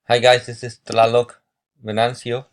Hi guys, this is Tlaloc Venancio,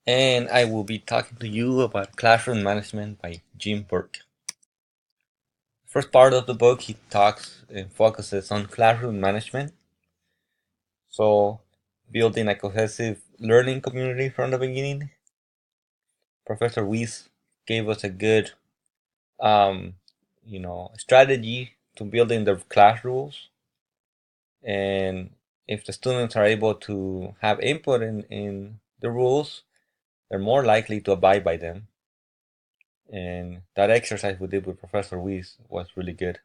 and I will be talking to you about Classroom Management by Jim Burke. First part of the book, he talks and focuses on classroom management, so building a cohesive learning community from the beginning. Professor Weiss gave us a good, strategy to building the class rules, and if the students are able to have input in the rules, they're more likely to abide by them. And that exercise we did with Professor Weiss was really good,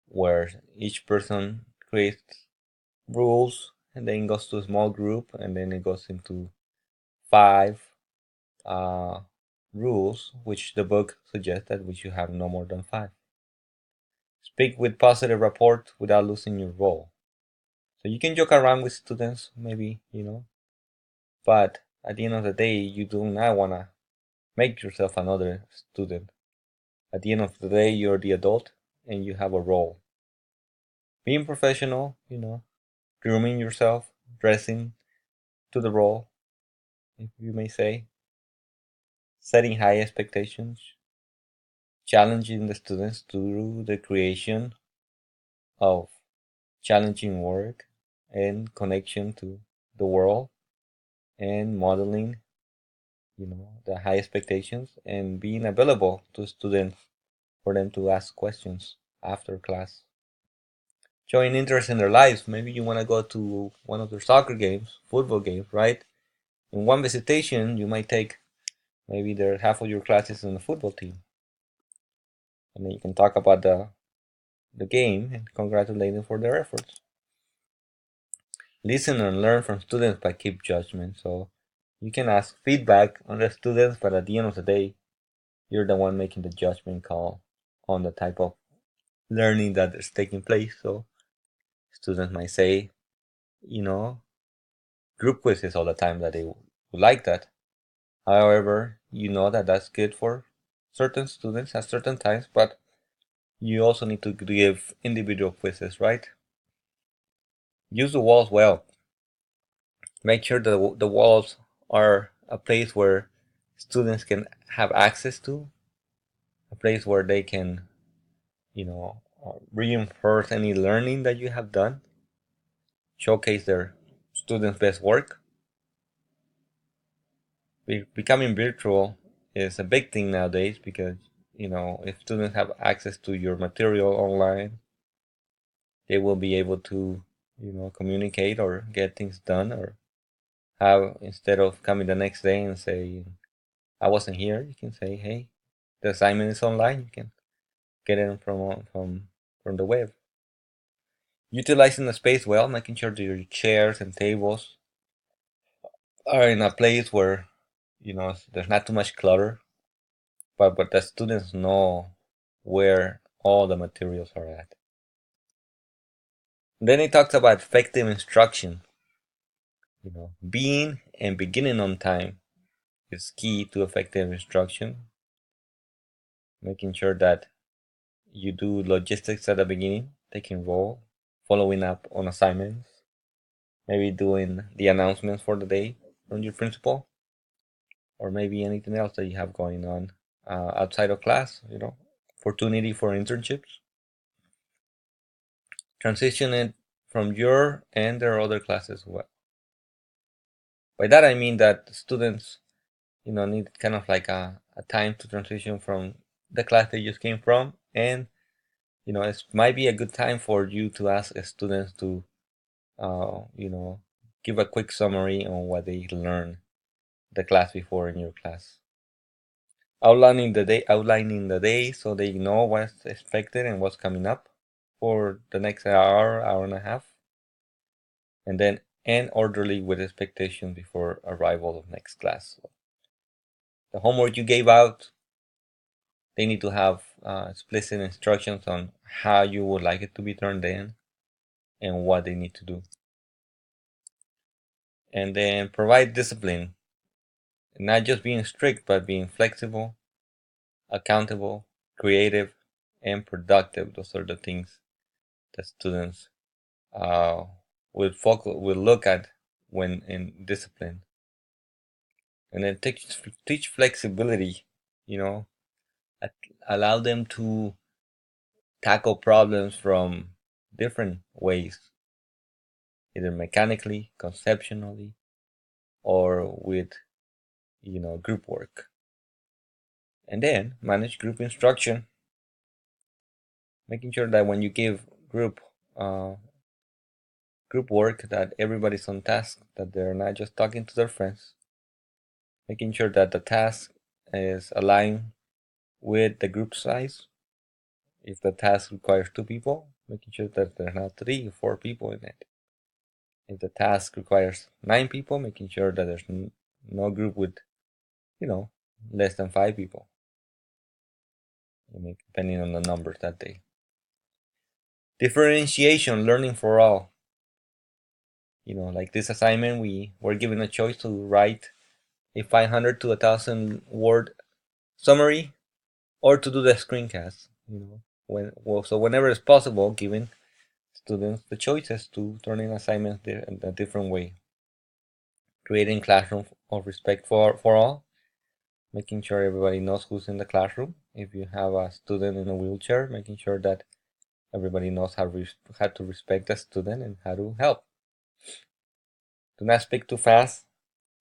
where each person creates rules and then goes to a small group and then it goes into five uh, rules, which the book suggests that we should have no more than five. Speak with positive rapport without losing your role. So you can joke around with students, maybe, but at the end of the day, you do not want to make yourself another student. At the end of the day, you're the adult and you have a role. Being professional, grooming yourself, dressing to the role, if you may say, setting high expectations, challenging the students through the creation of challenging work and connection to the world, and modeling, the high expectations, and being available to students for them to ask questions after class. Showing interest in their lives. Maybe you want to go to one of their soccer games, football games, right? In one visitation, you might take maybe there half of your classes in the football team, and then you can talk about the game and congratulate them for their efforts. Listen and learn from students, but keep judgment. So you can ask feedback on the students, but at the end of the day, you're the one making the judgment call on the type of learning that is taking place. So students might say, you know, group quizzes all the time that they would like that. However, you know that that's good for certain students at certain times, but you also need to give individual quizzes, right? Use the walls well. Make sure that the walls are a place where students can have access to, a place where they can, reinforce any learning that you have done, showcase their students' best work. Becoming virtual is a big thing nowadays because, if students have access to your material online, they will be able to, communicate or get things done, or have, instead of coming the next day and say, I wasn't here, you can say, hey, the assignment is online. You can get it from the web. Utilizing the space well, making sure that your chairs and tables are in a place where, there's not too much clutter, but the students know where all the materials are at. Then he talks about effective instruction. Being and beginning on time is key to effective instruction. Making sure that you do logistics at the beginning, taking role, following up on assignments, maybe doing the announcements for the day from your principal, or maybe anything else that you have going on outside of class, opportunity for internships. Transition it from your and their other classes as well. By that I mean that students, need kind of like a time to transition from the class they just came from, and it might be a good time for you to ask students to give a quick summary on what they learned the class before in your class. Outlining the day so they know what's expected and what's coming up for the next hour and a half, and then end orderly with expectations before arrival of next class. So the homework you gave out, they need to have explicit instructions on how you would like it to be turned in and what they need to do. And then provide discipline, not just being strict, but being flexible, accountable, creative, and productive. Those are the things that students uh, we'll look at when in discipline. And then teach flexibility, you know, allow them to tackle problems from different ways, either mechanically, conceptually, or with, group work. And then manage group instruction, making sure that when you give group work, that everybody's on task, that they're not just talking to their friends, making sure that the task is aligned with the group size. If the task requires 2 people, making sure that there are not 3 or 4 people in it. If the task requires 9 people, making sure that there's no group with, less than 5 people, depending on the numbers that day. Differentiation, learning for all. Like this assignment, we were given a choice to write a 500 to 1,000 word summary or to do the screencast. So whenever it's possible, giving students the choices to turn in assignments in a different way. Creating classroom of respect for all, making sure everybody knows who's in the classroom. If you have a student in a wheelchair, making sure that everybody knows how to respect the student and how to help. Do not speak too fast.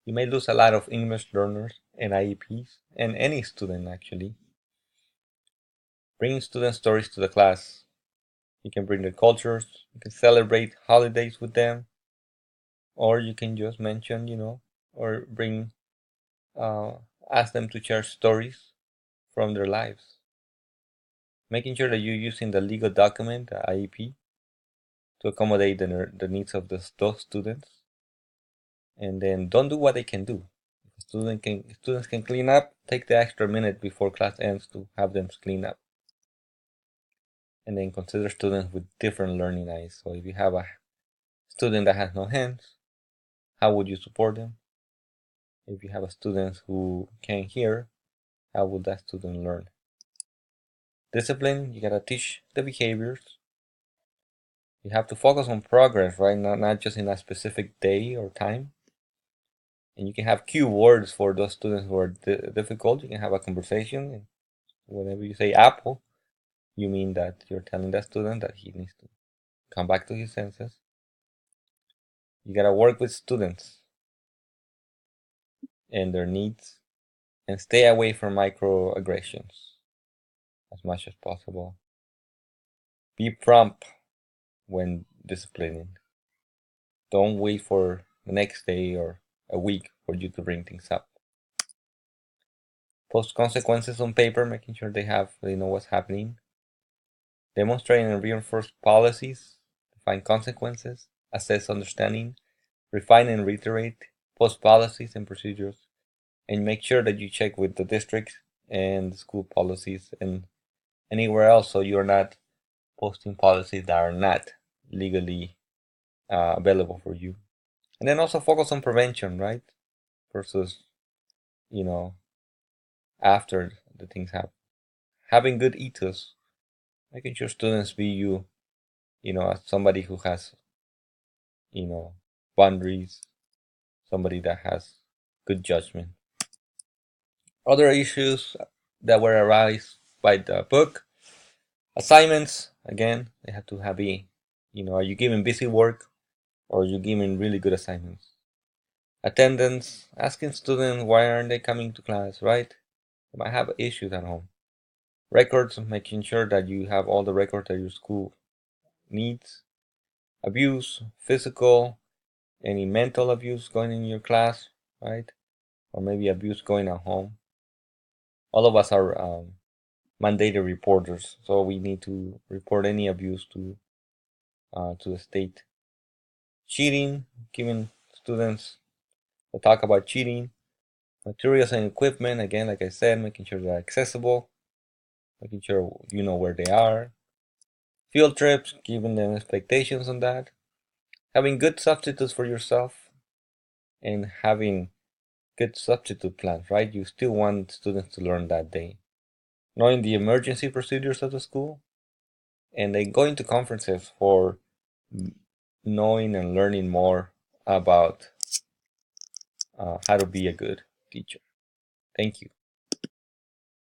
You may lose a lot of English learners and IEPs, and any student actually. Bring student stories to the class. You can bring their cultures, you can celebrate holidays with them, or you can just mention, or bring, ask them to share stories from their lives. Making sure that you're using the legal document, the IEP, to accommodate the needs of those students. And then don't do what they can do. If students can clean up, take the extra minute before class ends to have them clean up. And then consider students with different learning needs. So if you have a student that has no hands, how would you support them? If you have a student who can't hear, how would that student learn? Discipline, you gotta teach the behaviors. You have to focus on progress, right? Not just in a specific day or time. And you can have cue words for those students who are difficult. You can have a conversation, and whenever you say apple, you mean that you're telling that student that he needs to come back to his senses. You gotta work with students and their needs, and stay away from microaggressions as much as possible. Be prompt when disciplining. Don't wait for the next day or a week for you to bring things up. Post consequences on paper, making sure they know what's happening. Demonstrate and reinforce policies, define consequences, assess understanding, refine and reiterate, post policies and procedures, and make sure that you check with the district and the school policies and anywhere else, so you're not posting policies that are not legally available for you. And then also focus on prevention, right? Versus, after the things happen. Having good ethos, making sure students view you, as somebody who has, boundaries, somebody that has good judgment. Other issues that were arise by the book: assignments. Again, they have to have are you giving busy work or are you giving really good assignments? Attendance, asking students why aren't they coming to class, right? They might have issues at home. Records, making sure that you have all the records that your school needs. Abuse, physical, any mental abuse going in your class, right? Or maybe abuse going at home. All of us are mandated reporters, so we need to report any abuse to the state. Cheating, giving students a talk about cheating. Materials and equipment, again, like I said, making sure they're accessible, making sure you know where they are. Field trips, giving them expectations on that. Having good substitutes for yourself and having good substitute plans, right? You still want students to learn that day. Knowing the emergency procedures of the school, and then going to conferences for knowing and learning more about how to be a good teacher. Thank you.